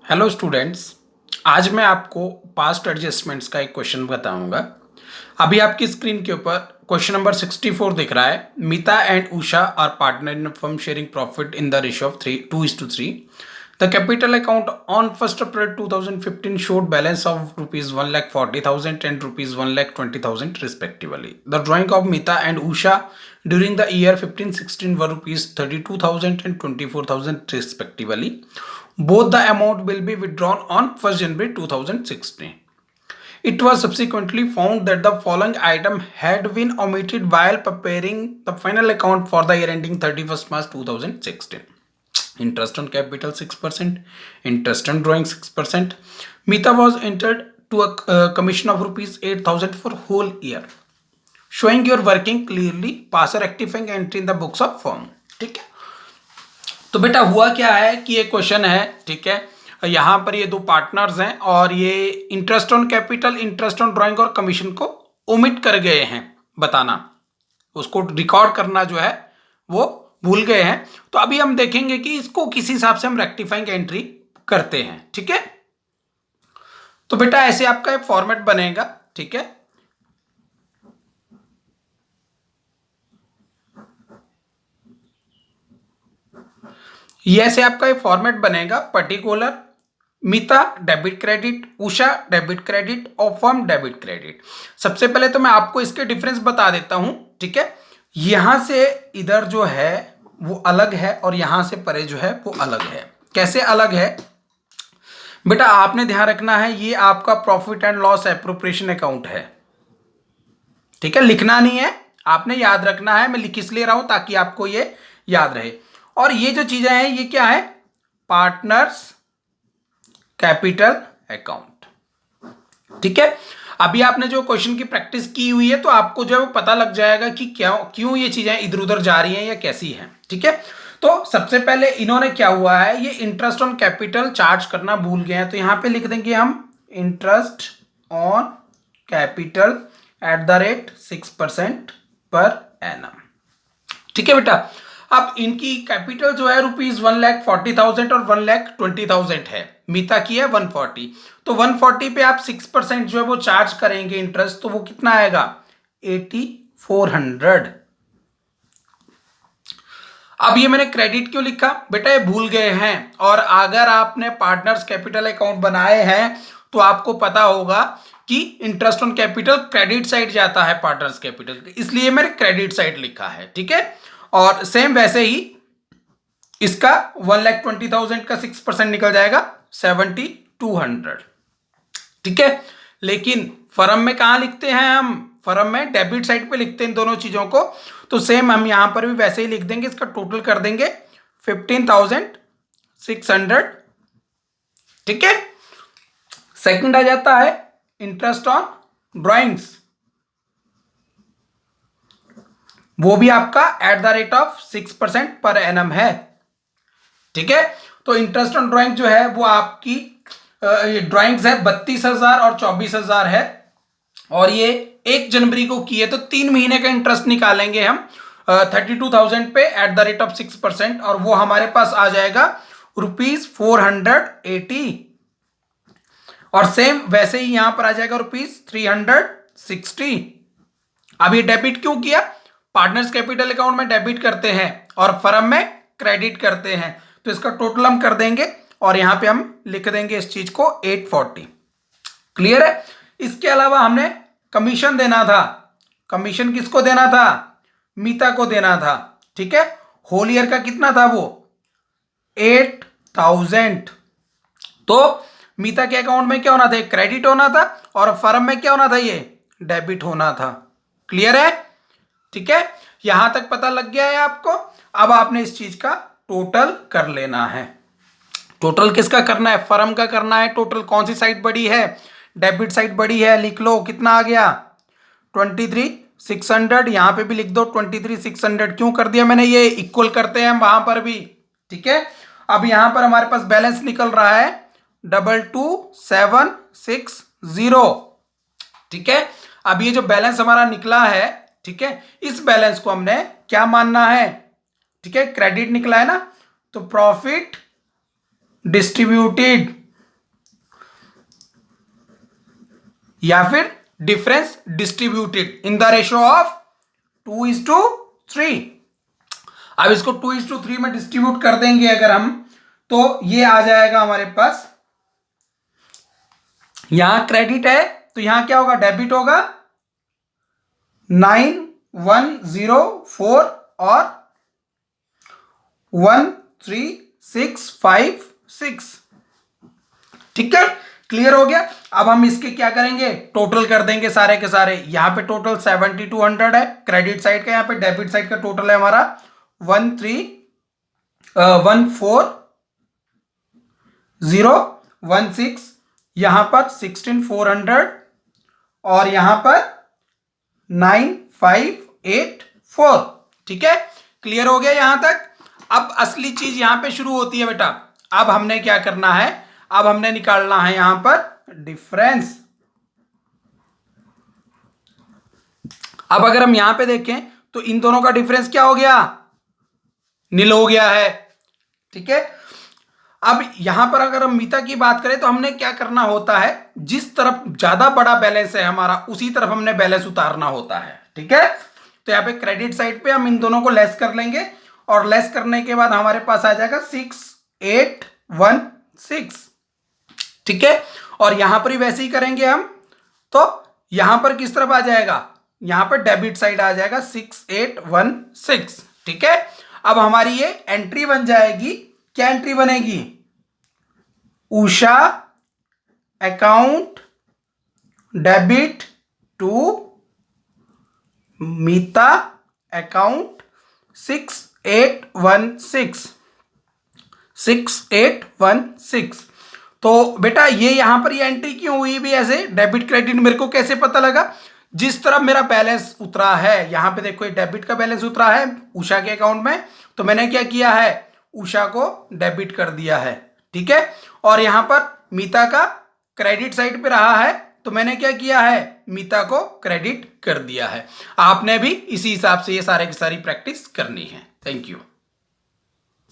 Hello students. आज मैं आपको पास्ट एडजस्टमेंट्स का एक क्वेश्चन बताऊंगा। अभी आपकी स्क्रीन के ऊपर क्वेश्चन नंबर 64 दिख रहा है। Meeta and Usha are partner in firm sharing profit in the ratio of 2:3। The capital account on 1st April 2015 showed balance of rupees 1,40,000 and rupees 1,20,000 respectively. The drawing of Mita and Usha during the year 15-16 were rupees 32,000 and 24,000 respectively. Both the amount will be withdrawn on 1st January 2016. It was subsequently found that the following item had been omitted while preparing the final account for the year ending 31st March 2016. Interest on capital 6%, interest on drawing 6%. Mita was entered to a commission of rupees 8,000 for whole year. Showing your working clearly, pass a rectifying entry in the books of firm. ठीक है, तो बेटा हुआ क्या है कि ये question है, ठीक है। यहाँ पर ये दो पार्टनर्स हैं और ये interest on capital, interest on drawing और कमीशन को ओमिट कर गए हैं बताना, उसको रिकॉर्ड करना जो है वो भूल गए हैं। तो अभी हम देखेंगे कि इसको किस हिसाब से हम रेक्टिफाइंग एंट्री करते हैं, ठीक है। तो बेटा ऐसे आपका एक फॉर्मेट बनेगा, ठीक है। ये ऐसे आपका एक फॉर्मेट बनेगा। पर्टिकुलर मीता debit credit, Usha debit credit और फर्म डेबिट क्रेडिट। सबसे पहले तो मैं आपको इसके डिफरेंस बता देता हूं, ठीक है। यहां से इधर जो है वो अलग है और यहां से परे जो है वो अलग है। कैसे अलग है बेटा, आपने ध्यान रखना है, ये आपका profit and loss appropriation account है, ठीक है। लिखना नहीं है, आपने याद रखना है। मैं लिख इसलिए रहा हूं ताकि आपको ये याद रहे। और ये जो चीजें हैं ये क्या है, पार्टनर्स कैपिटल अकाउंट, ठीक है। अभी आपने जो क्वेश्चन की प्रैक्टिस की हुई है तो आपको जो पता लग जाएगा कि क्यों ये चीजें इधर उधर जा रही हैं या कैसी हैं, ठीक है। तो सबसे पहले इन्होंने क्या हुआ है, ये इंटरेस्ट ऑन कैपिटल चार्ज करना भूल गए हैं, तो यहां पे लिख देंगे हम interest on capital at the rate 6% per annum, ठीक है बेटा। अब इनकी कैपिटल जो है रुपीज 1,40,000 और 1,20,000 है। मीता की है 140, तो 140 पे आप 6% जो है वो चार्ज करेंगे इंटरेस्ट, तो वो कितना आएगा 8,400। अब ये मैंने क्रेडिट क्यों लिखा बेटा, ये भूल गए हैं। और अगर आपने पार्टनर्स कैपिटल अकाउंट बनाए हैं तो आपको पता होगा कि interest on capital credit side जाता है पार्टनर्स कैपिटल, इसलिए मैंने क्रेडिट साइड लिखा है, ठीक है। और सेम वैसे ही इसका 1,20,000 का 6% निकल जाएगा 7,200, ठीक है। लेकिन फर्म में कहां लिखते हैं हम, फर्म में डेबिट साइड पे लिखते हैं दोनों चीजों को। तो सेम हम यहां पर भी वैसे ही लिख देंगे, इसका टोटल कर देंगे 15,600, ठीक है। सेकंड आ जाता है इंटरेस्ट ऑन ड्राइंग्स, वो भी आपका at the rate of 6% per annum है, ठीक है। तो इंटरेस्ट ऑन ड्राइंग जो है वो आपकी ड्राइंग्स है 32,000 और 24,000 है, और ये 1 जनवरी को की है, तो 3 महीने का इंटरेस्ट निकालेंगे हम 32,000 पे एट द रेट ऑफ 6%, और वो हमारे पास आ जाएगा रुपीज 480। और सेम वैसे ही यहां पर आ जाएगा रुपीज 360। अब ये डेबिट क्यों किया, पार्टनर्स कैपिटल अकाउंट में डेबिट करते हैं और फर्म में क्रेडिट करते हैं, तो इसका टोटल हम कर देंगे और यहां पे हम लिख देंगे इस चीज को 840। क्लियर है। इसके अलावा हमने कमीशन देना था, कमीशन किसको देना था, मीता को देना था, ठीक है। होल ईयर का कितना था वो 8,000। तो मीता के अकाउंट में क्या होना था, क्रेडिट होना था, और फर्म में क्या होना था, ये डेबिट होना था। क्लियर है, ठीक है। यहां तक पता लग गया है आपको। अब आपने इस चीज का टोटल कर लेना है। टोटल किसका करना है, फर्म का करना है। टोटल कौन सी साइड बड़ी है, डेबिट साइड बड़ी है। लिख लो कितना आ गया 23,600, यहां पे भी लिख दो 23,600। क्यों कर दिया मैंने, ये इक्वल करते हैं हम वहां पर भी, ठीक है। अब यहां पर हमारे पास बैलेंस निकल रहा है 22,760, ठीक है। अब ये जो बैलेंस हमारा निकला है, ठीक है, इस बैलेंस को हमने क्या मानना है, ठीक है, क्रेडिट निकला है ना, तो प्रॉफिट डिस्ट्रीब्यूटेड या फिर difference distributed in the ratio of 2:3। अब इसको 2:3 में डिस्ट्रीब्यूट कर देंगे अगर हम, तो ये आ जाएगा हमारे पास, यहां क्रेडिट है तो यहां क्या होगा, डेबिट होगा 9104 और 13656। ठीक है, क्लियर हो गया। अब हम इसके क्या करेंगे, टोटल कर देंगे सारे के सारे। यहां पे टोटल 7200 है क्रेडिट साइड का, यहां पे डेबिट साइड का टोटल है हमारा 13016, यहां पर 16400 और यहां पर 9584। ठीक है, क्लियर हो गया यहां तक। अब असली चीज यहां पे शुरू होती है बेटा। अब हमने क्या करना है, अब हमने निकालना है यहां पर डिफरेंस। अब अगर हम यहां पे देखें तो इन दोनों का डिफरेंस क्या हो गया, नील हो गया है। ठीक है, अब यहां पर अगर हम मीता की बात करें तो हमने क्या करना होता है, जिस तरफ ज्यादा बड़ा बैलेंस है हमारा उसी तरफ हमने बैलेंस उतारना होता है। ठीक है, तो यहां पे क्रेडिट साइड पे हम इन दोनों को लेस कर लेंगे और लेस करने के बाद हमारे पास आ जाएगा 6816। ठीक है, और यहां पर ही वैसे ही करेंगे हम, तो यहां पर किस तरफ आ जाएगा, यहां पर डेबिट साइड आ जाएगा 6816। ठीक है, अब हमारी ये एंट्री बन जाएगी, क्या एंट्री बनेगी, Usha account debit to Meeta account 6816। तो बेटा ये यहां पर ये एंट्री क्यों हुई भी ऐसे, डेबिट क्रेडिट मेरे को कैसे पता लगा, जिस तरफ मेरा बैलेंस उतरा है, यहां पे देखो डेबिट का बैलेंस उतरा है उषा के अकाउंट में, तो मैंने क्या किया है, उषा को डेबिट कर दिया है। ठीक है, और यहां पर मीता का क्रेडिट साइड पे रहा है तो मैंने क्या किया है, मीता को क्रेडिट कर दिया है। आपने भी इसी हिसाब से ये सारे की सारी प्रैक्टिस करनी है। Thank you.